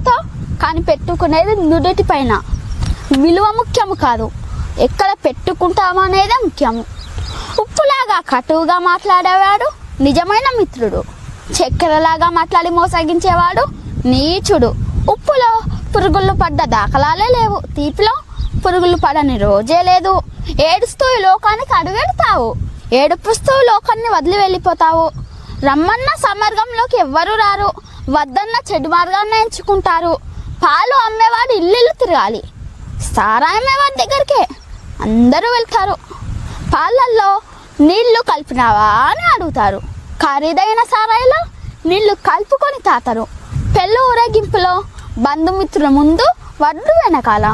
తో కానీ పెట్టుకునేది నుదుటి పైన. విలువ ముఖ్యము కాదు, ఎక్కడ పెట్టుకుంటామో అనేదే ముఖ్యము. ఉప్పులాగా కటువుగా మాట్లాడేవాడు నిజమైన మిత్రుడు. చక్కెరలాగా మాట్లాడి మోసగించేవాడు నీచుడు. ఉప్పులో పురుగులు పడ్డ దాఖలాలే లేవు, తీపిలో పురుగులు పడని రోజే లేదు. ఏడుస్తూ ఈ లోకానికి అడుగెడతావు, ఏడుపుస్తూ లోకాన్ని వదిలి వెళ్ళిపోతావు. రమ్మన్న సమార్గంలోకి ఎవ్వరూ రారు, వద్దన్న చెడు మార్గాన్ని ఎంచుకుంటారు. పాలు అమ్మేవాడు ఇల్లు తిరగాలి, సారా అమ్మేవాడి దగ్గరికే అందరూ వెళ్తారు. పాలల్లో నీళ్లు కలిపినావా అని అడుగుతారు, ఖరీదైన సారాయిలో నీళ్లు కలుపుకొని తాతారు. పెళ్ళి ఊరేగింపులో బంధుమిత్రుల ముందు వడ్డు వెనకాల,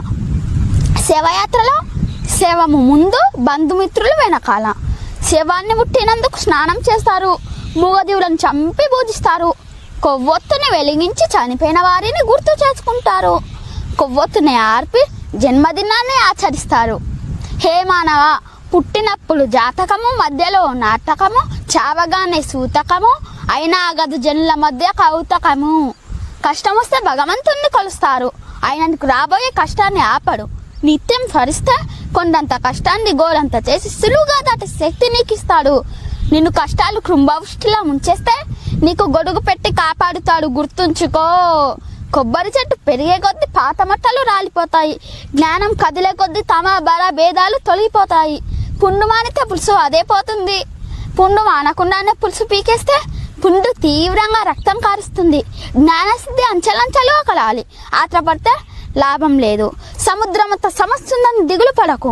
శవయాత్రలో శవము ముందు బంధుమిత్రులు వెనకాల. శవాన్ని ముట్టినందుకు స్నానం చేస్తారు, మూగజీవులను చంపి పూజిస్తారు. కొవ్వొత్తుని వెలిగించి చనిపోయిన వారిని గుర్తు చేసుకుంటారు. కొవ్వొత్తుని ఆర్పి జన్మదినాన్ని ఆచరిస్తారు. హే మానవ, పుట్టినప్పుడు జాతకము, మధ్యలో నాటకము, చావగానే సూతకము, అయినా గదు జనుల మధ్య కౌతకము. కష్టం వస్తే భగవంతుణ్ణి కొలుస్తారు, ఆయనకు రాబోయే కష్టాన్ని ఆపడు. నిత్యం స్మరిస్తే కొండంత కష్టాన్ని గోరంత చేసి సులువుగా దాటి శక్తి నీకు ఇస్తాడు. నిన్ను కష్టాలు కృంభవృష్టిలో ముంచేస్తే నీకు గొడుగు పెట్టి కాపాడుతాడు, గుర్తుంచుకో. కొబ్బరి చెట్టు పెరిగే కొద్దీ పాత మట్టలు రాలిపోతాయి, జ్ఞానం కదిలే కొద్దీ తమ బల భేదాలు తొలగిపోతాయి. పుండు మానితే పులుసు అదే పోతుంది, పుండు మానకుండానే పులుసు పీకేస్తే పుండు తీవ్రంగా రక్తం కారుస్తుంది. జ్ఞానసిద్ధి అంచెలంచెలు కలాలి, ఆత్రపడితే లాభం లేదు. సముద్రమంత సమస్య ఉందని దిగులు పడకు,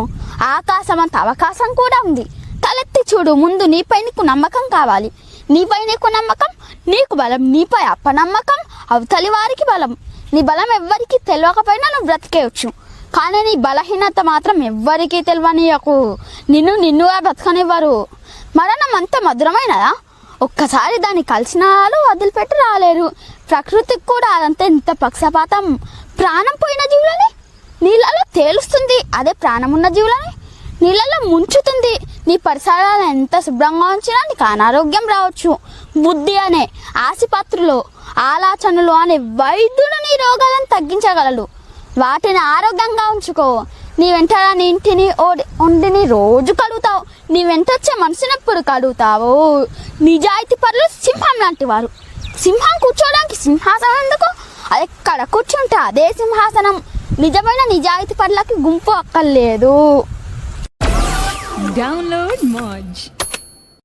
ఆకాశమంత అవకాశం కూడా ఉంది. తలెత్తి చూడు, ముందు నీపై నీకు నమ్మకం కావాలి. నీపై నీకు నమ్మకం నీకు బలం, నీపై అపనమ్మకం అవతలి వారికి బలం. నీ బలం ఎవ్వరికి తెలియకపోయినా నువ్వు బ్రతికేయచ్చు, కానీ నీ బలహీనత మాత్రం ఎవ్వరికీ తెలియనీయకు. నిన్నుగా బ్రతకనివ్వరు. మరణం అంత మధురమైనదా? ఒక్కసారి దాన్ని కలిసిన వాళ్ళు వదిలిపెట్టి రాలేరు. ప్రకృతికి కూడా అదంతా ఇంత పక్షపాతం. ప్రాణం పోయిన జీవులని నీళ్ళలో తేలుస్తుంది, అదే ప్రాణం ఉన్న జీవులని నీళ్ళలో ముంచుతుంది. నీ పరిసరాలు ఎంత శుభ్రంగా ఉంచినా నీకు అనారోగ్యం రావచ్చు. బుద్ధి అనే ఆసుపత్రులు, ఆలోచనలు అనే వైద్యుడు నీ రోగాలను తగ్గించగలడు. వాటిని ఆరోగ్యంగా ఉంచుకో. నీ వెంట నీ ఇంటిని ఒంటిని రోజు కడుగుతావు, నీ వెంట వచ్చే మనిషిని ఎప్పుడు కడుగుతావు. నిజాయితీ పరులు సింహం లాంటి వారు. సింహం కూర్చోడానికి సింహాసనం ఎందుకు? అది ఎక్కడ కూర్చుంటే అదే సింహాసనం. నిజమైన నిజాయితీ పరులకి గుంపు అక్కర్లేదు. Download Moj.